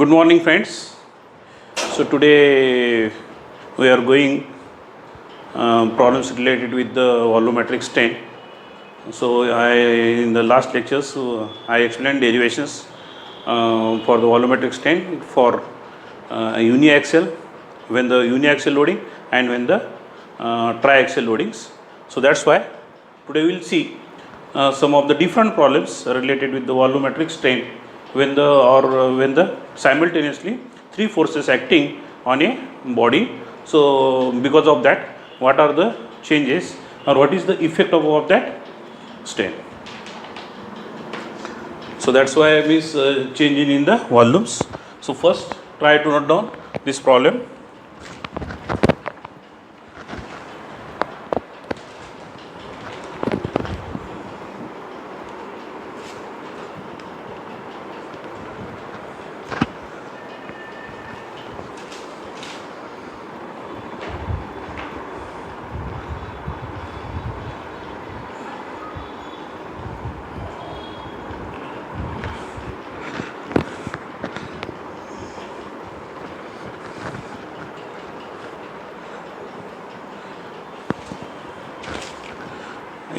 Good morning, friends. So today we are going problems related with the volumetric strain. So I in the last lectures I explained derivations for the volumetric strain for uniaxial when the uniaxial loading and when the triaxial loadings. So that's why today we will see some of the different problems related with the volumetric strain when the simultaneously three forces acting on a body. So because of that, what are the changes or what is the effect of that strain? So that's why I is changing in the volumes. So first try to note down this problem.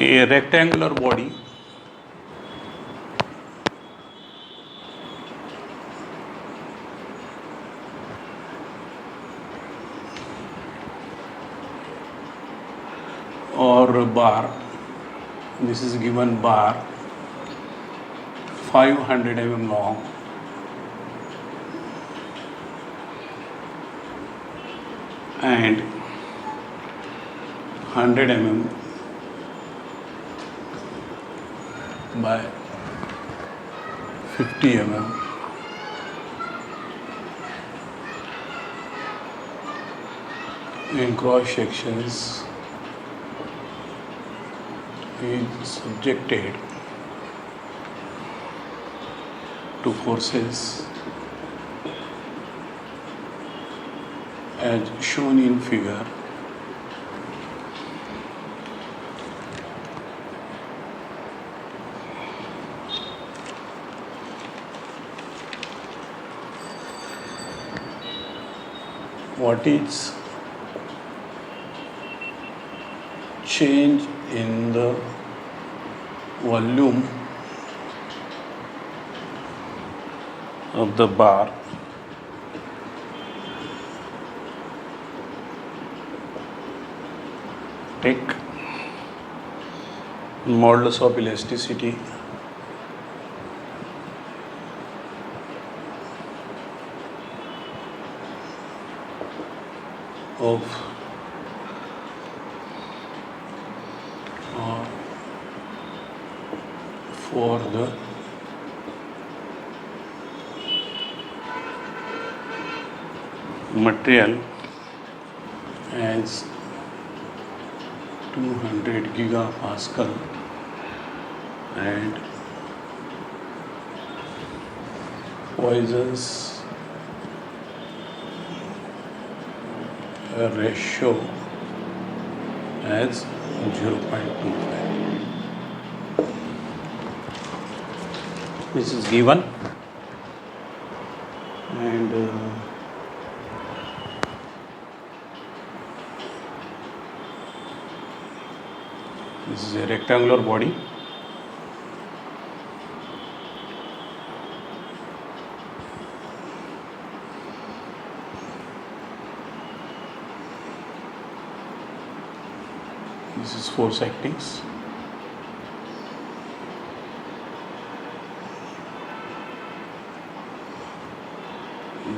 A rectangular body or bar, this is given bar 500 mm long and 100 mm by 50 mm in cross sections is subjected to forces as shown in figure. What is change in the volume of the bar take modulus of elasticity of for the material as 200 gigapascal and Poisson's ratio as 0.25. This is given and this is a rectangular body. This is force actings.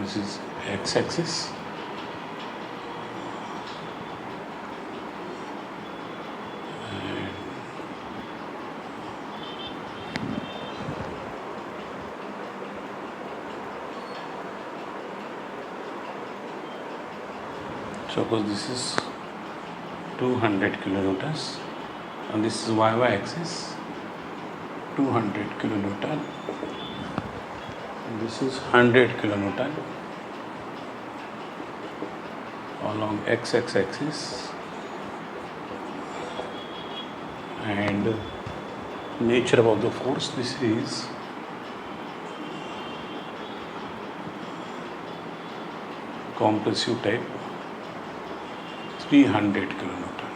This is x-axis. Suppose this is 200 kilonewtons and this is y axis 200 kilonewton and this is 100 kilonewton along x-axis and nature of the force, this is compressive type 300 kilonewton.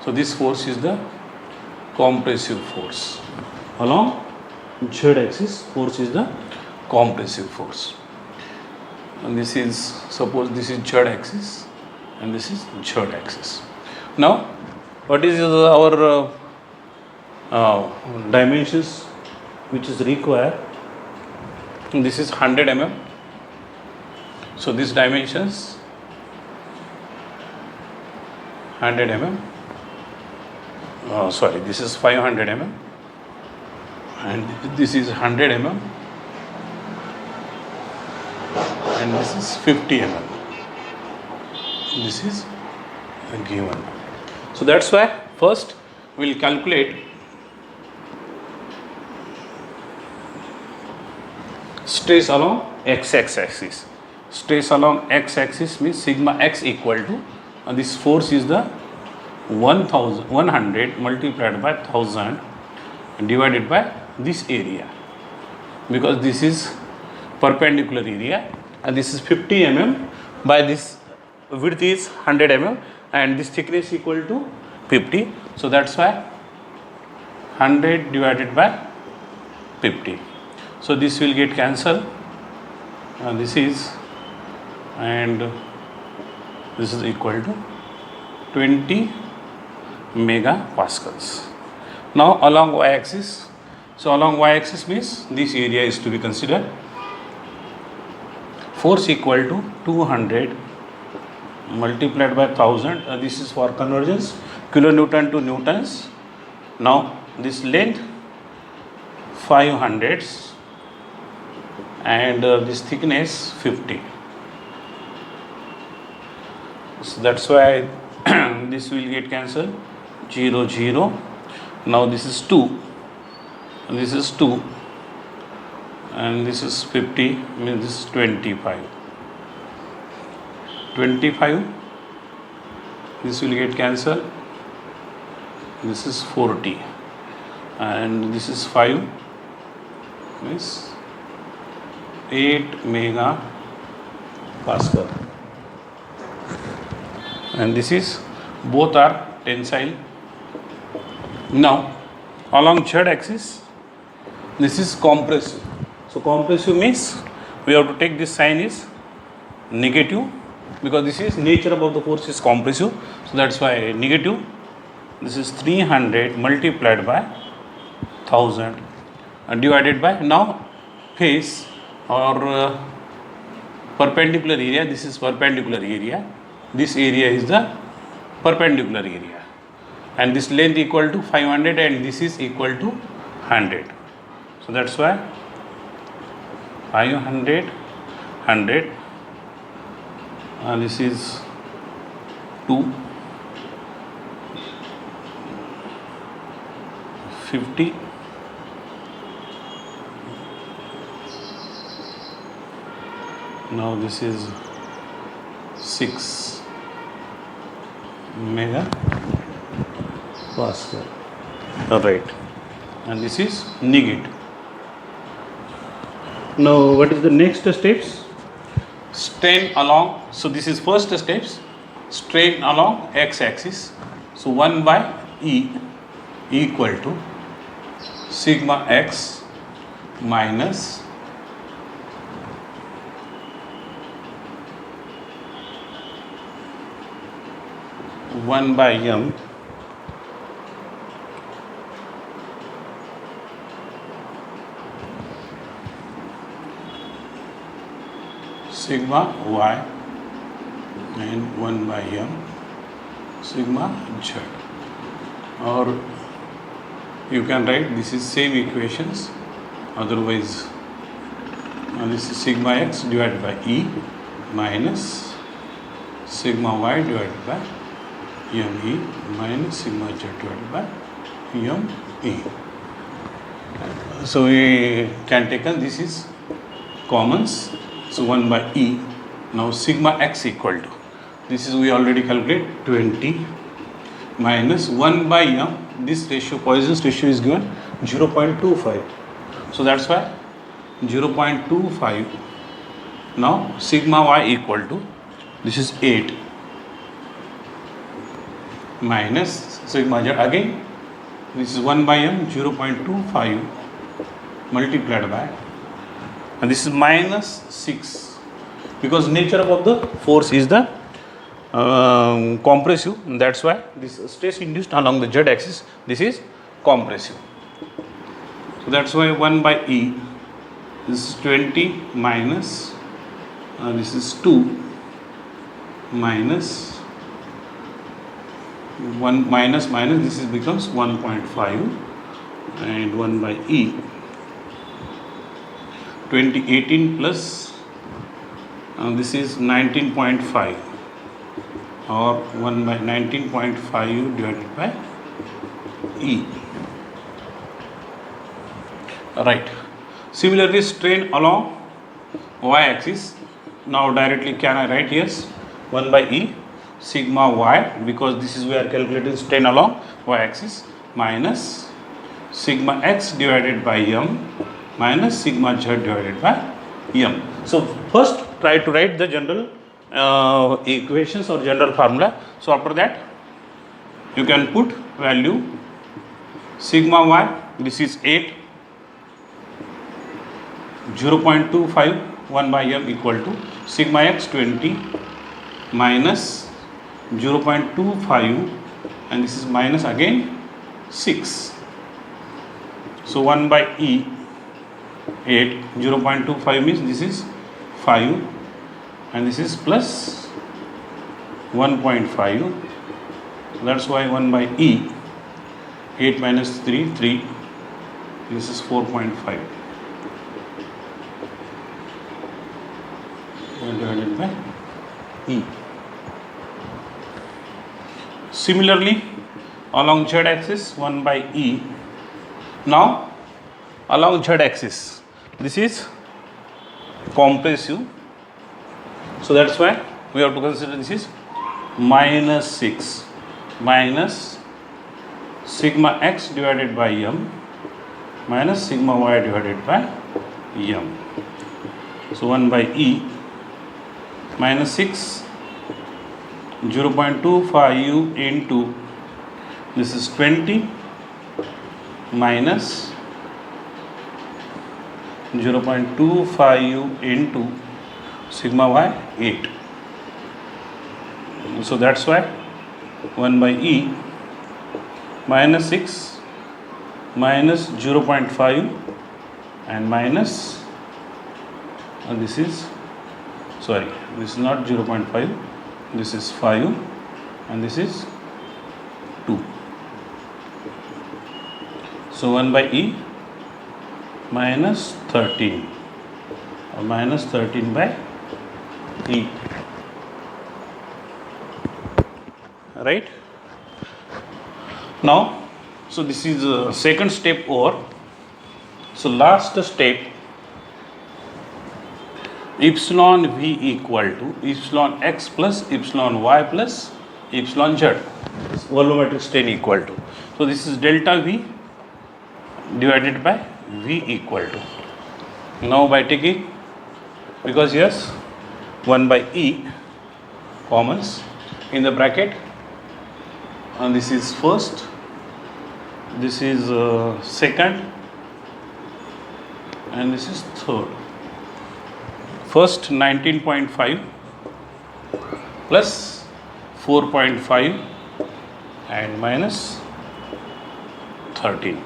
So this force is the compressive force. Along z axis, force is the compressive force. And this is, suppose this is z axis and this is z axis. Now, what is our dimensions which is required? This is 100 mm. So this dimensions 100 mm. Sorry, this is 500 mm and this is 100 mm and this is 50 mm. This is given. So that's why first we'll calculate stress along x-axis. Stress along x-axis means sigma x equal to, and this force is the 100 multiplied by 1000 divided by this area, because this is perpendicular area and this is 50 mm by this width is 100 mm and this thickness equal to 50. So that's why 100 divided by 50. So this will get cancelled. This is, and this is equal to 20 megapascals. Now along y-axis, so along y-axis means this area is to be considered. Force equal to 200 multiplied by 1000. This is for convergence, kilonewton to newtons. Now this length 500 and this thickness 50. So that's why this will get cancelled. 0 0. Now this is 2 and this is 2 and this is 50, means this is 25. 25, this will get cancelled. This is 40 and this is 5, means 8 megapascal, and this is, both are tensile. Now along z axis, this is compressive. So compressive means we have to take this sign is negative, because this is nature of the force is compressive. So that's why negative. This is 300 multiplied by 1000 and divided by, now face or perpendicular area. This is perpendicular area. This area is the perpendicular area, and this length equal to 500 and this is equal to 100. So that's why 500 100 and this is 2 50 now this is 6 megapascal. Right, and this is negative. Now what is the next steps? Strain along, so this is first steps, strain along x-axis. So 1 by E equal to sigma x minus 1 by m sigma y and 1 by m sigma z, or you can write this is same equations, otherwise this is sigma x divided by E minus sigma y divided by me minus sigma z divided by me. So we can take this is commons. So 1 by E. Now sigma x equal to, this is we already calculate 20 minus 1 by m. This ratio, Poisson's ratio is given 0.25. So that's why 0.25 Now sigma y equal to, this is 8 minus sigma z, again this is 1 by m, 0.25 multiplied by, and this is minus 6, because nature of the force is the compressive, that's why this stress induced along the z axis, this is compressive. So that's why 1 by E, this is 20 minus, this is 2 minus 1 minus minus, this is becomes 1.5, and 1 by E, 2018 plus, this is 19.5, or 1 by 19.5 divided by E. Right. Similarly, strain along y-axis. Now directly can I write? Yes, 1 by E sigma y, because this is we are calculating strain along y-axis, minus sigma x divided by m minus sigma z divided by m. So first try to write the general equations or general formula. So after that you can put value sigma y, this is 8, 0.25 1 by m equal to sigma x 20 minus 0.25, and this is minus again 6. So 1 by E 8, 0.25 means this is 5, and this is plus 1.5, that's why 1 by E 8 minus 3, 3, this is 4.5 divided by E. Similarly, along z axis 1 by E. Now along z axis, this is compressive, so that's why we have to consider this is minus 6 minus sigma x divided by m minus sigma y divided by m. So 1 by E minus 6, 0.25 into, this is 20 minus 0.25 into sigma y 8. So that's why 1 by E minus 6 minus 0.5 and minus, this is, sorry, this is not 0.5, this is 5, and this is 2. So 1 by E minus 13, or minus 13 by E, right? Now, so this is second step over. So last step, epsilon v equal to epsilon x plus epsilon y plus epsilon z, volumetric strain equal to. So this is delta v divided by v equal to. Now by taking, because yes, 1 by E commons in the bracket, and this is first, this is second, and this is third. First 19.5 plus 4.5 and minus 13,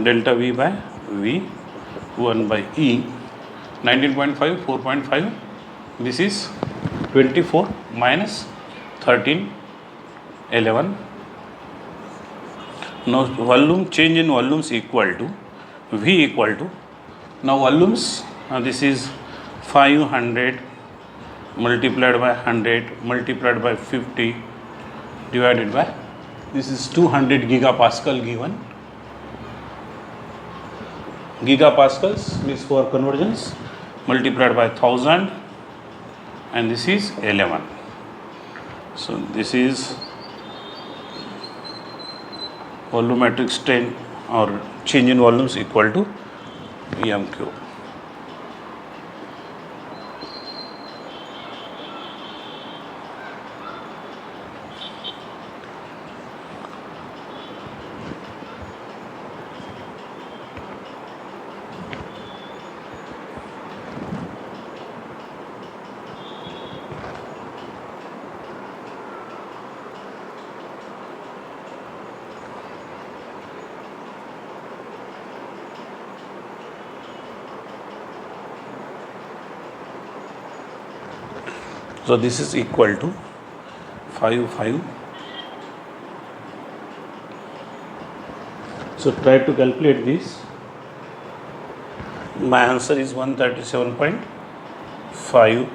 delta v by v, 1 by E, 19.5, 4.5, this is 24 minus 13, 11. Now volume, change in volumes equal to v equal to, now volumes, this is 500 multiplied by 100 multiplied by 50 divided by, this is 200 gigapascal given. Gigapascals means for conversions, multiplied by 1000, and this is 11. So this is volumetric strain or change in volumes equal to EM cube. So this is equal to 5 5. So try to calculate this. My answer is 137.5.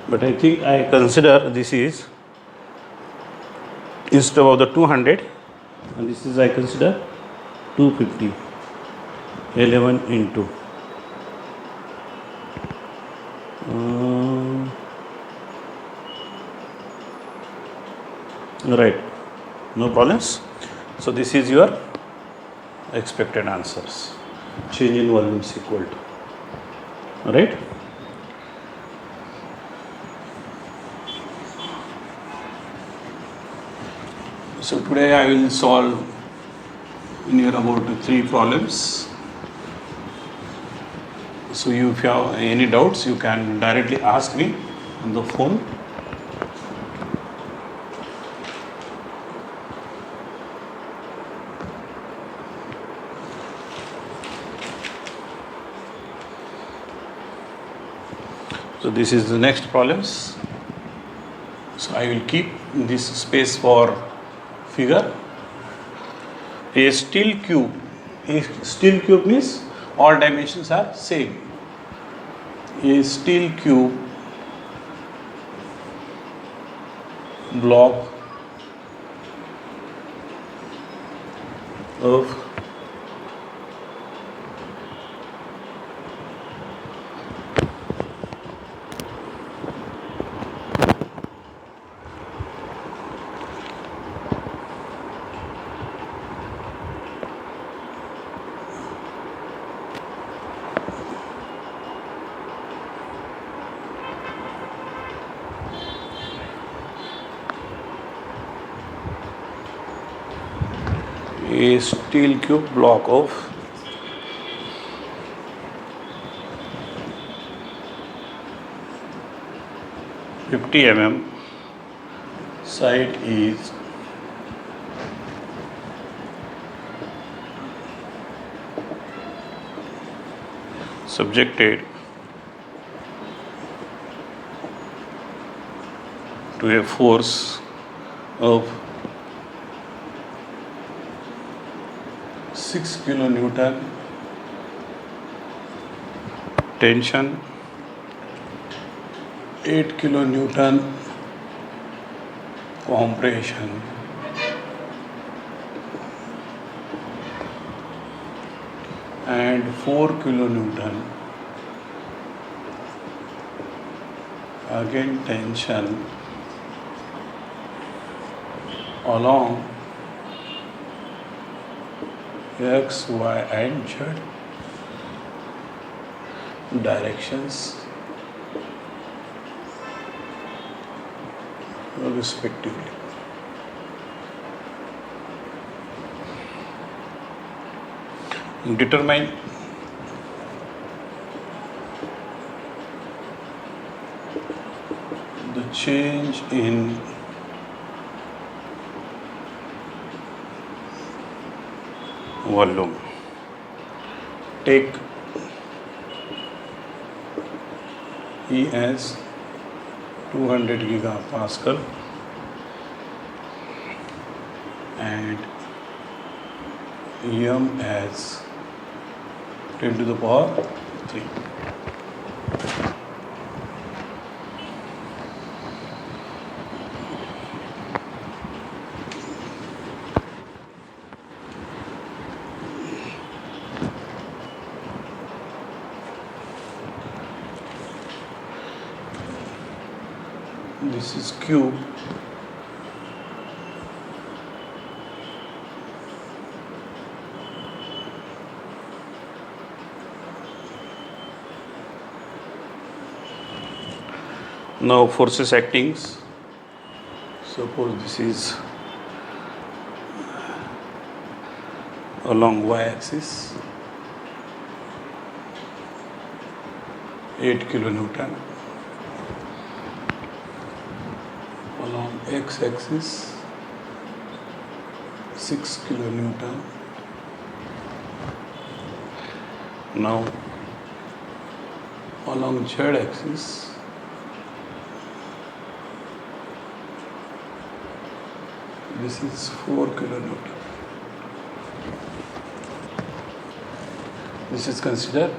But I think I consider this is instead of the 200, and this is I consider 250. 11 into right, no problems. So this is your expected answers. Change in volume is equal to, right? So today I will solve near about 3 problems. So if you have any doubts, you can directly ask me on the phone. So this is the next problems. So I will keep this space for figure. A steel cube. A steel cube means all dimensions are same. A steel cube block of a steel cube block of 50 mm, side is subjected to a force of 6 kilonewton, tension 8 kilonewton, compression and 4 kilonewton, again tension along X, Y and Z directions respectively. Determine the change in volume. Take E as 200 gigapascal and M as 10 to the power 3. This is cube. Now forces acting. Suppose this is along y-axis 8 kilonewton, along x-axis 6 kilonewton. Now along z axis this is 4 kilonewton. This is considered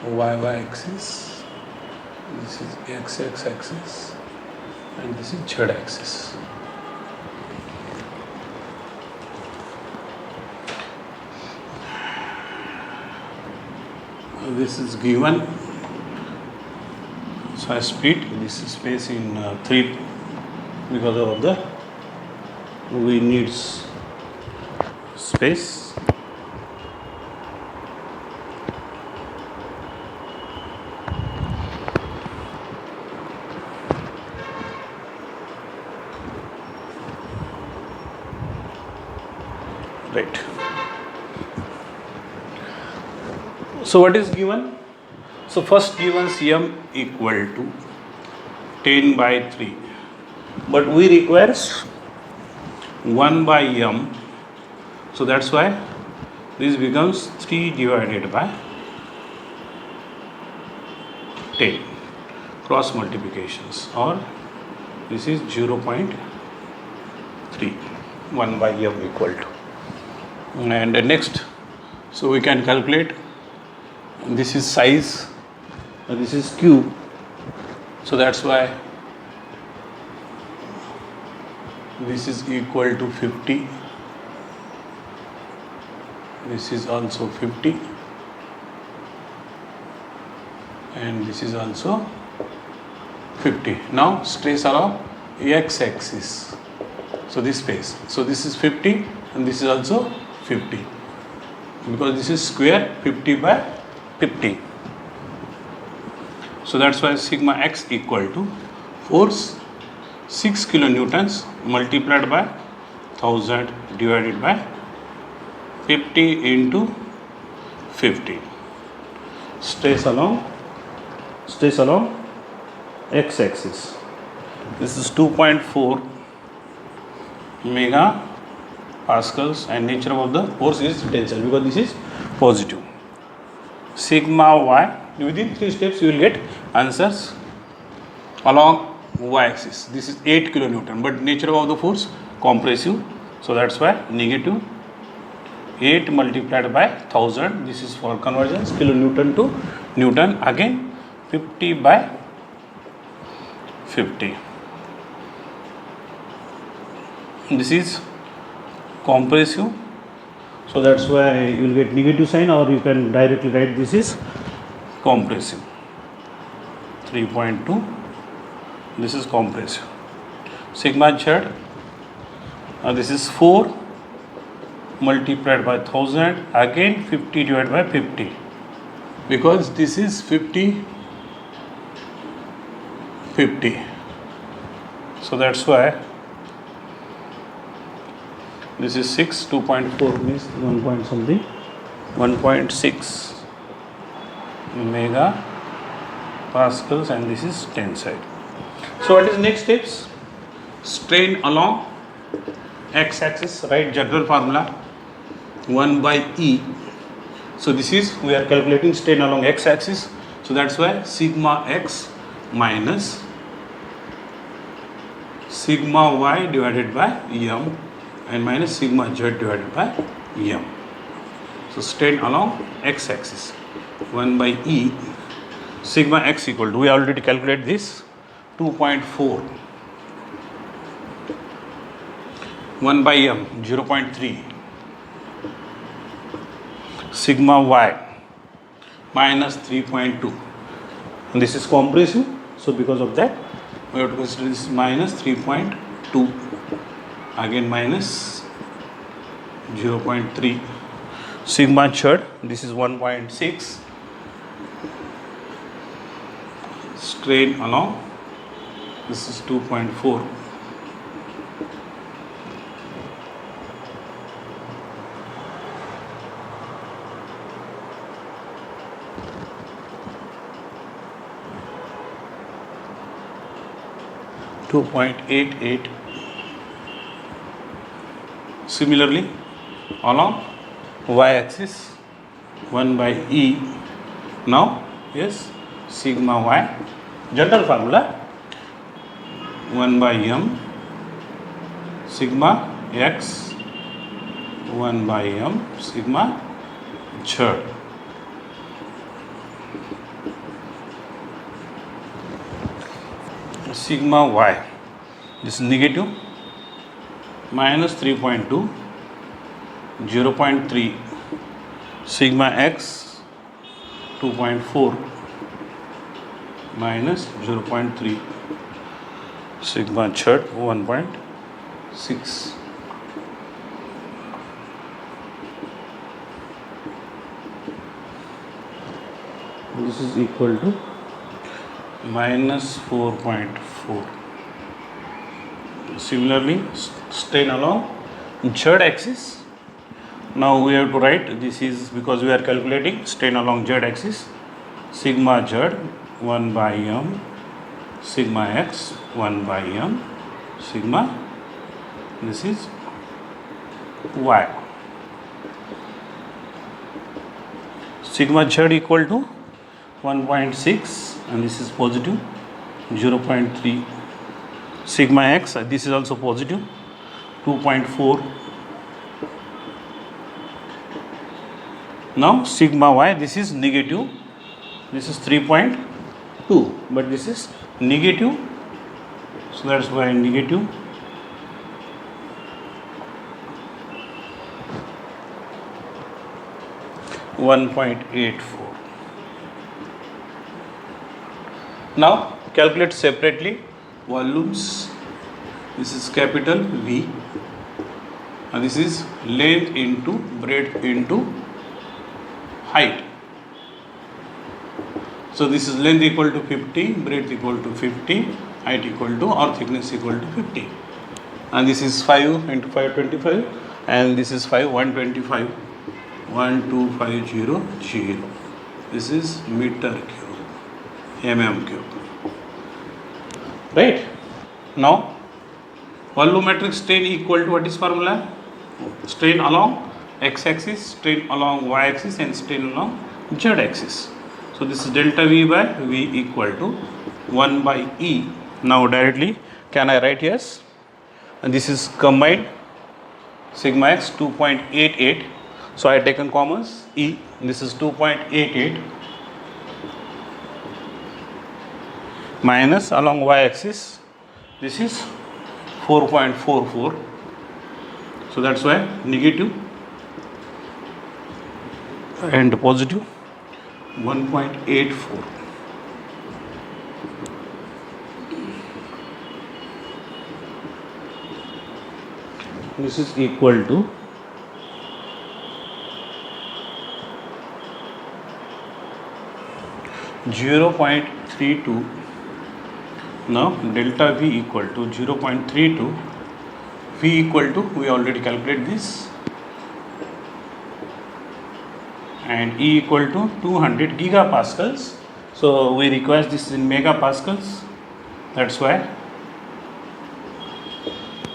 y axis, this is x axis, and this is z axis. This is given, so I split this space in 3 because of the we needs space. Right. So what is given? So first given Cm equal to 10 by 3, but we requires 1 by m, so that's why this becomes 3 divided by 10 cross multiplications, or this is 0.3, 1 by m equal to, and next, so we can calculate, this is size, this is cube, so that's why this is equal to 50, this is also 50, and this is also 50. Now trace along x axis, so this space, so this is 50 and this is also 50, because this is square 50 by 50. So that's why sigma x equal to force 6 kilonewtons multiplied by 1000 divided by 50 into 50. Stress along x axis. This is 2.4 mega pascals, and nature of the force is tensile, because this is positive. Sigma y, within 3 steps you will get answers along y axis. This is 8 kilonewton, but nature of the force compressive, so that's why negative 8 multiplied by 1000, this is for conversions, kilonewton to newton, again 50 by 50. This is compressive, so that's why you will get negative sign, or you can directly write this is compressive. 3.2, this is compressive. Sigma z, this is 4 multiplied by 1000, again 50 divided by 50, because this is 50 50, so that's why this is 6, 2.4 means 1 point something, 1.6 mega pascals, and this is tensile. So what is next steps? Strain along x axis, right? General formula 1 by E. So this is, we are calculating strain along x axis, so that's why sigma x minus sigma y divided by m, and minus sigma z divided by m. So strain along x axis 1 by E, sigma x equal to, we already calculate this, 2.4, 1 by m 0.3, sigma y minus 3.2, and this is compressive, so because of that we have to consider this minus 3.2, again minus 0.3, sigma z, this is 1.6, strain along, this is 2.4, .88. Similarly, along y axis 1 by E. Now is sigma y, general formula 1 by m sigma x 1 by m sigma z. Sigma y, this is negative, minus 3.2, 0.3, sigma x 2.4 minus 0.3, sigma z 1.6. This is equal to minus 4.4. Similarly, strain along z axis. Now we have to write, this is because we are calculating strain along z axis, sigma z 1 by m sigma x 1 by m sigma, this is y. Sigma z equal to 1.6 and this is positive, 0.3, sigma x, this is also positive, 2.4. Now sigma y, this is negative, this is 3.2, but this is negative, so that's why negative. .84. Now calculate separately volumes. This is capital V and this is length into breadth into height. So this is length equal to 50, breadth equal to 50, height equal to or thickness equal to 50, and this is 5 into 525 and this is 5 125, 12500. This is meter cube, mm cube. Right? Now volumetric strain equal to what is formula? Strain along x-axis, strain along y-axis and strain along z-axis. So this is delta V by V equal to 1 by E. Now directly can I write yes? And this is combined sigma x 2.88. So I have taken commas E. This is 2.88 minus along y-axis. This is 4.44. So that's why negative and positive 1.84. This is equal to 0.32. Now delta V equal to 0.32. V equal to, we already calculated this, and E equal to 200 gigapascals. So we require this in megapascals. That's why.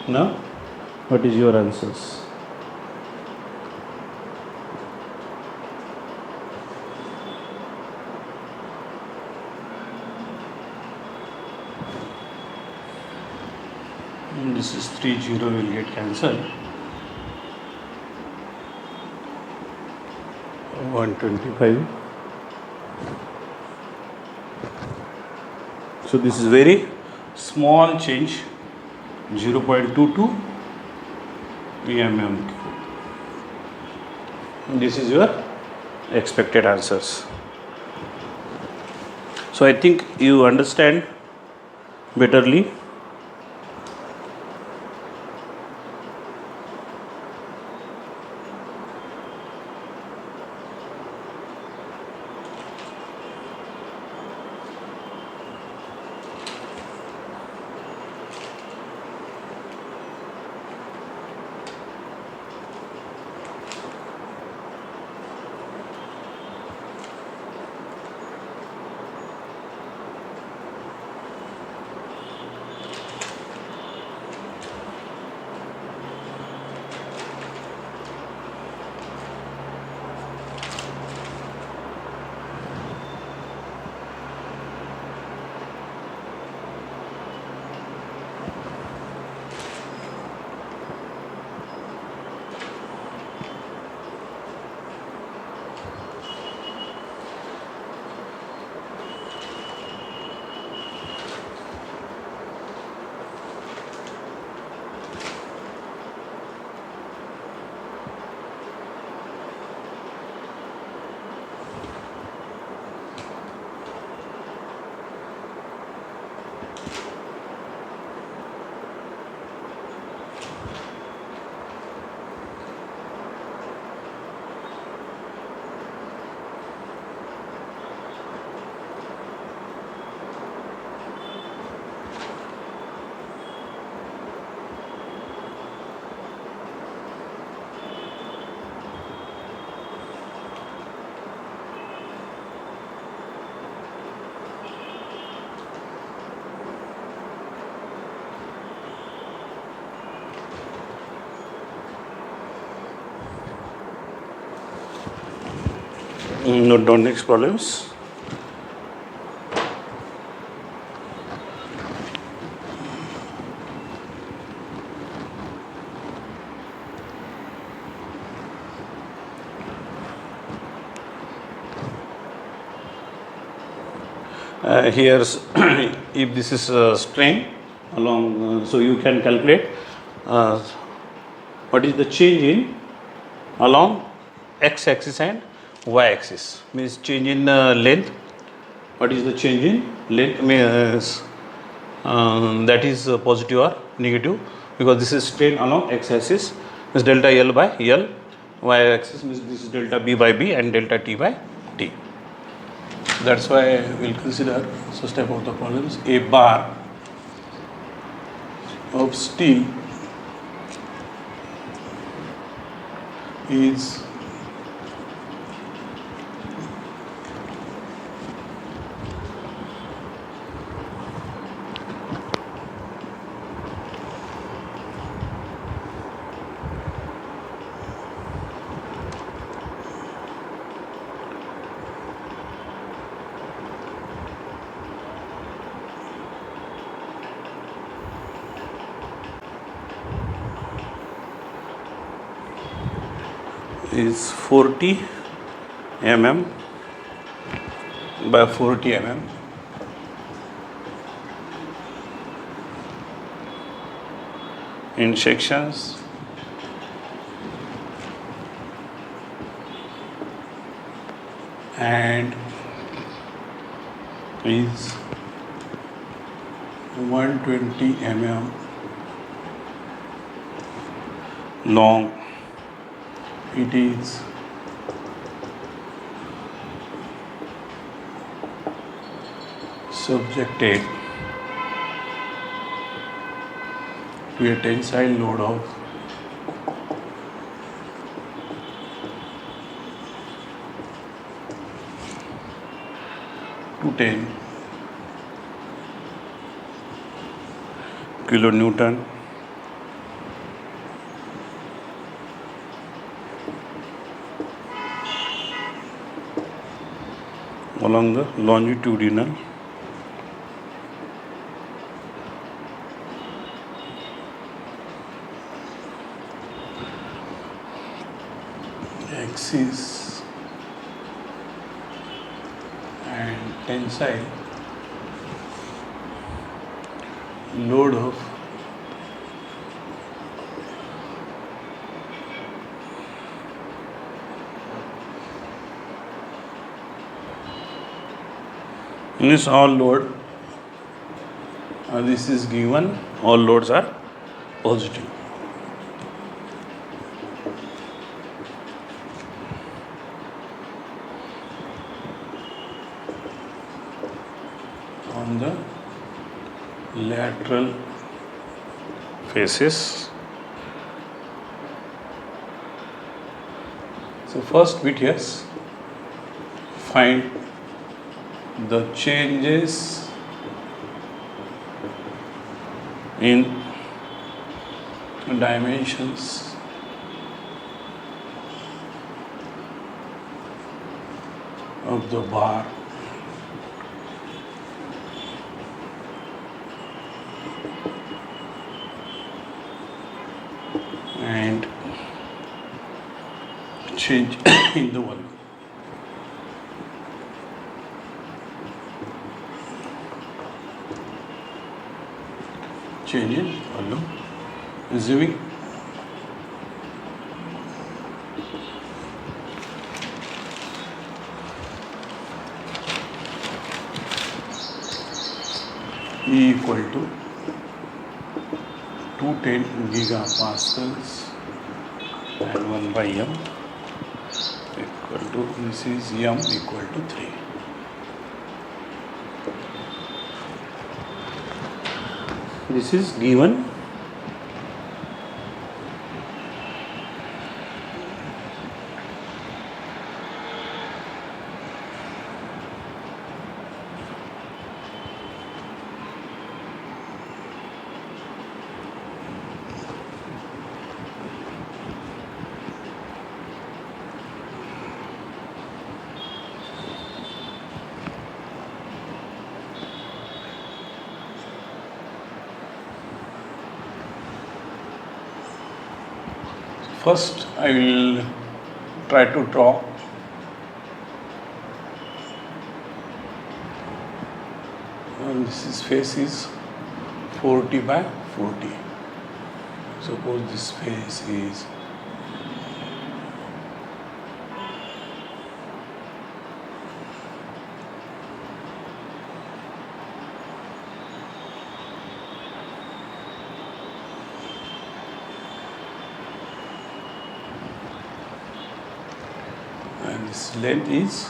Now what is your answers? This is 30 will get cancelled. 125. So this is very small change, 0.22 mm. This is your expected answers. So I think you understand betterly. Note down next problems. Here's if this is a strain along, so you can calculate uh, what is the change in along x axis and y axis, means change in length. What is the change in length, means that is positive or negative, because this is strain along x axis, means delta L by L, y axis means this is delta B by B and delta T by T. That's why we'll consider such type of the problems. A bar of steel is is 40 mm by 40 mm in sections and is 120 mm long. It is subjected to a tensile load of 210 kilonewton along the longitudinal axis and tensile load of means all load, this is given, all loads are positive. On the lateral faces. So first bit, yes, find the changes in dimensions of the bar and change in the volume. Change in volume, assuming E equal to 210 gigapascals and 1 by m equal to, this is m equal to 3. This is given. First I will try to draw and this face is 40 by 40. Suppose this face is and this length is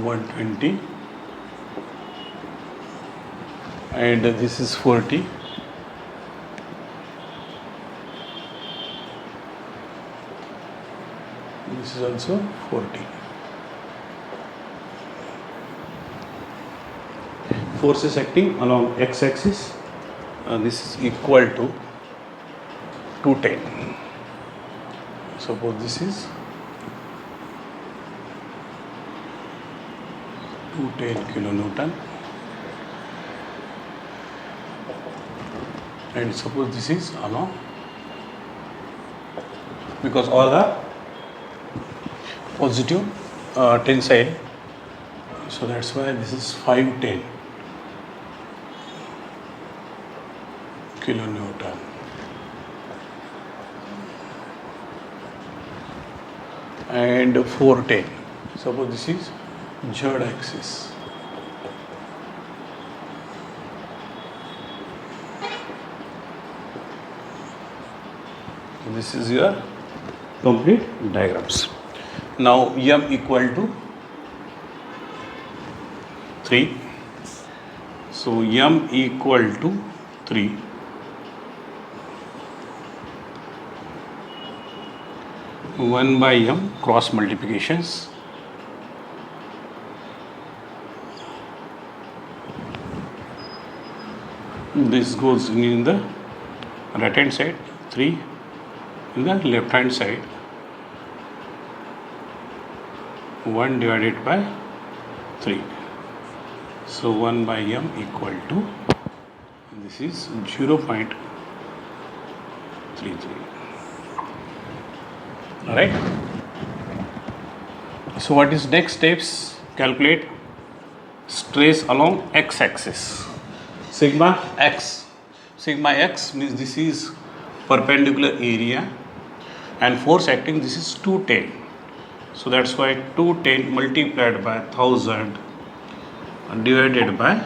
120 and this is 40. This is also 40. Forces acting along x-axis, this is equal to 210. Suppose this is 210 kilonewton and suppose this is along, because all are positive tensile, so that's why this is 510 kilonewton. And 410, suppose this is z axis. This is your complete diagrams. Now m equal to 3. So m equal to 3. One by m cross multiplications. This goes in the right hand side, 3 in the left hand side, 1 divided by 3. So 1 by m equal to, this is 0.33. Alright. So what is next steps? Calculate stress along x-axis. Sigma x. Sigma x means this is perpendicular area and force acting, this is 210. So that's why 210 multiplied by 1000 divided by,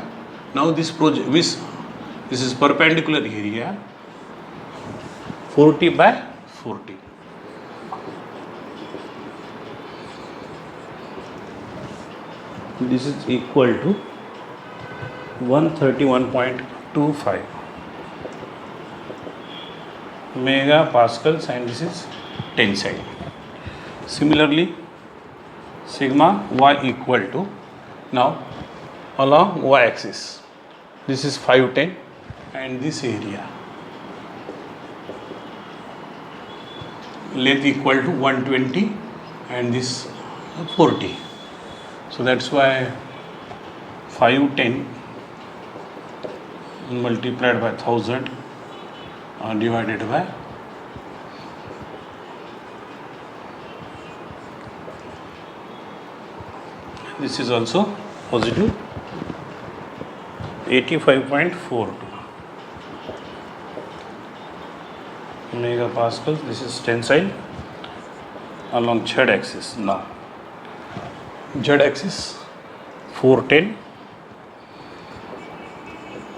now this project, this is perpendicular area, 40 by 40. This is equal to 131.25 megapascals and this is tensile. Similarly, sigma y equal to, now along y axis, this is 510 and this area, length equal to 120 and this 40. So that's why 510 multiplied by 1000 divided by this is also positive 85.42 megapascals. This is tensile along z axis. Now z axis 410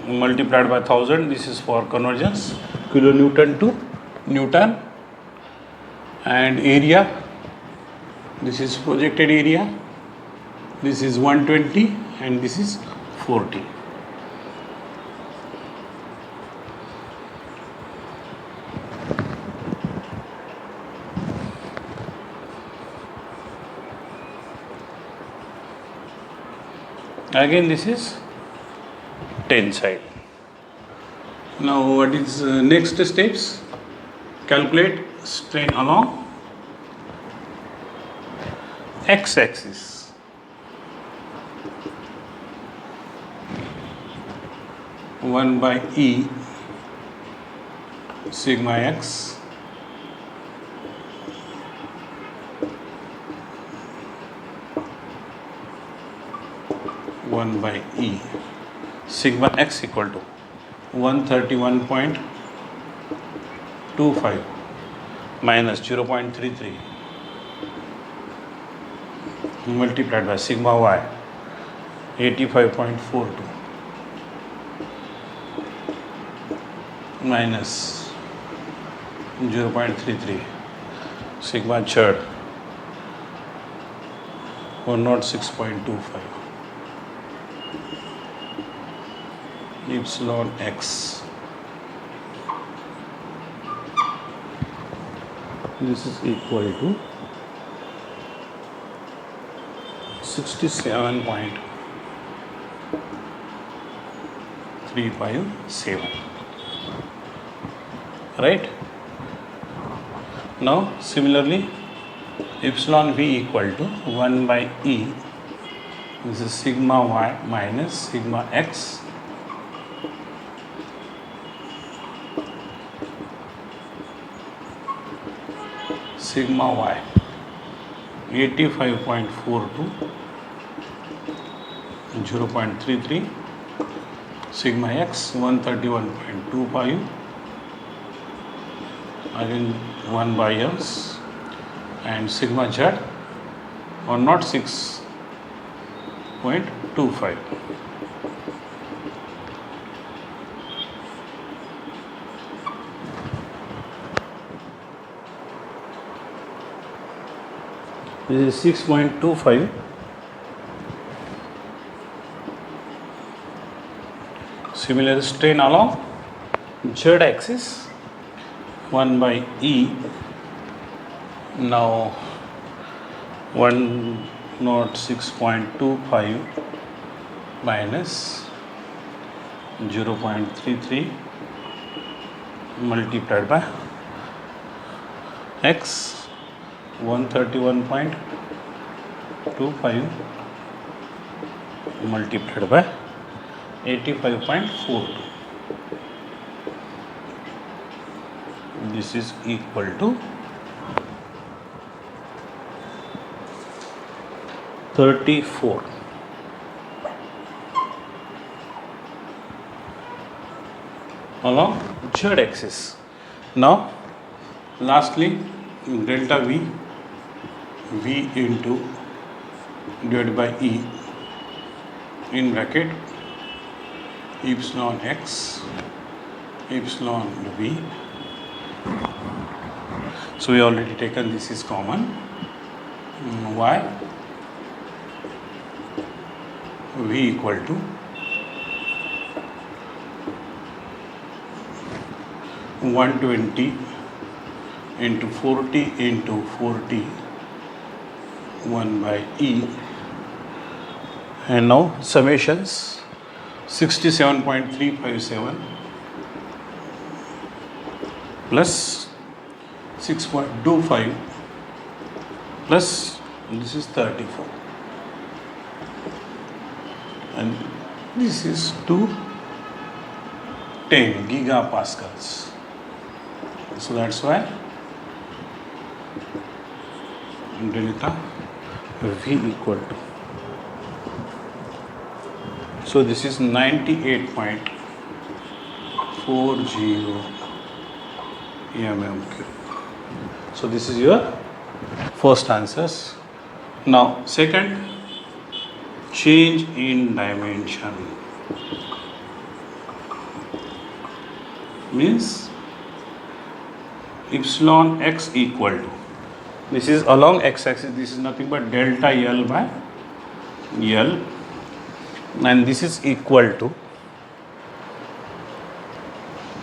multiplied by 1000, this is for convergence, kilonewton to Newton, and area, this is projected area, this is 120 and this is 40. Again this is tensile. Now what is next steps? Calculate strain along x-axis. One by E sigma x 1 by E. Sigma x equal to 131.25 minus 0.33 multiplied by sigma y 85.42 minus 0.33 sigma z 106.25 epsilon x. This is equal to 67.357, right? Now similarly epsilon v equal to 1 by E. This is sigma y minus sigma x sigma y 85.42 0.33 sigma x 131.25 again 1 by s and sigma z 106.25. This is 6.25. Similar strain along z axis 1 by E. Now 106.25 minus 0.33 multiplied by x 131.25 multiplied by 85.42. This is equal to 34. Along z axis. Now lastly delta v into divided by E in bracket epsilon x epsilon v. So we already taken this is common. Y v equal to 120 into 40 into 40 1 by E, and now summations 67.357 plus 6.25 plus this is 34 and this is 210 gigapascals. So that's why delta V equal to, so this is 98.40 mm cube. So this is your first answers. Now second, change in dimension means epsilon x equal to, this is along x axis, this is nothing but delta L by L, and this is equal to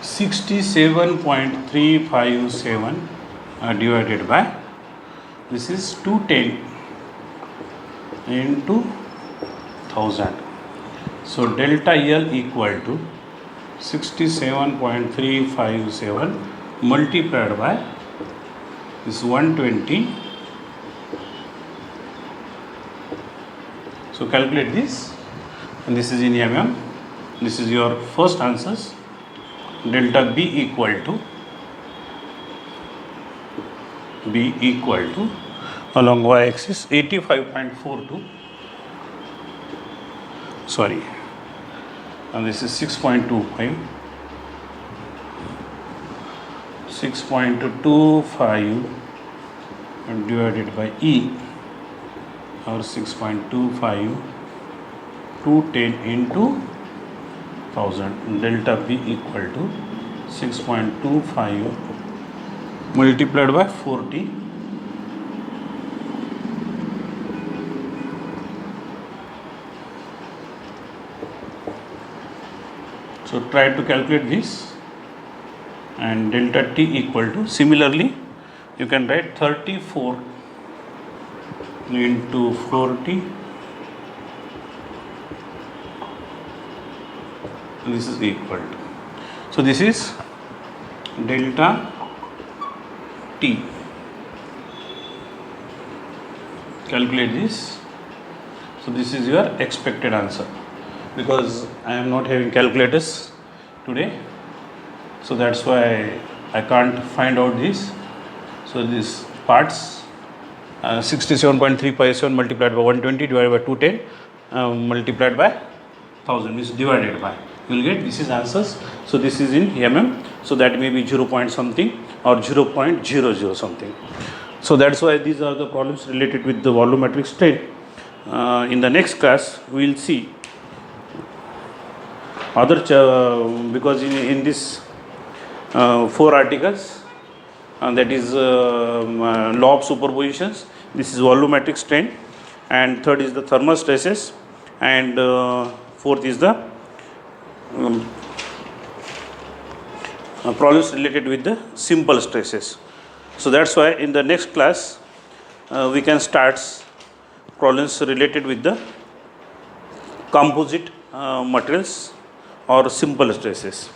67.357 divided by, this is 210 into 1000. So delta L equal to 67.357 multiplied by this 120. So calculate this, and this is in mm. This is your first answers. Delta B equal to along y axis 85.42. sorry, and this is 6.25, 6.25 divided by E, or 6.25 210 into 1000, delta P equal to 6.25 multiplied by 40 . So try to calculate this, and delta T equal to, similarly you can write 34 into 40, this is equal to, so this is delta T. Calculate this. So this is your expected answer, because I am not having calculators today, so that's why I can't find out this. So this parts 67.357 multiplied by 120 divided by 210 multiplied by 1000 is divided by, you will get, this is answers. So this is in mm, so that may be 0 point something or 0.00 something. So that's why these are the problems related with the volumetric strain. In the next class we will see other because in this 4 articles, that is law of superpositions, this is volumetric strain, and third is the thermal stresses, and fourth is the problems related with the simple stresses. So that's why in the next class we can start problems related with the composite materials or simple stresses.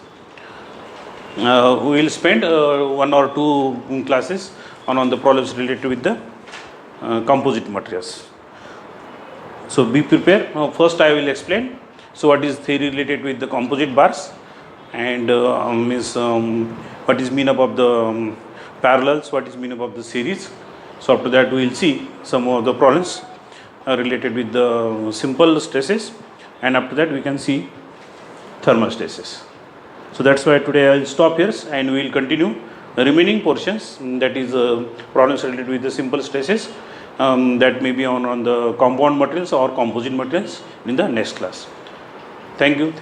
We will spend 1 or 2 classes on the problems related with the composite materials. So be prepared. First I will explain. So what is theory related with the composite bars, and what is mean of the parallels, what is mean of the series. So after that we will see some of the problems related with the simple stresses, and after that we can see thermal stresses. So that's why today I will stop here, and we will continue the remaining portions, that is problems related with the simple stresses, that may be on the compound materials or composite materials in the next class. Thank you.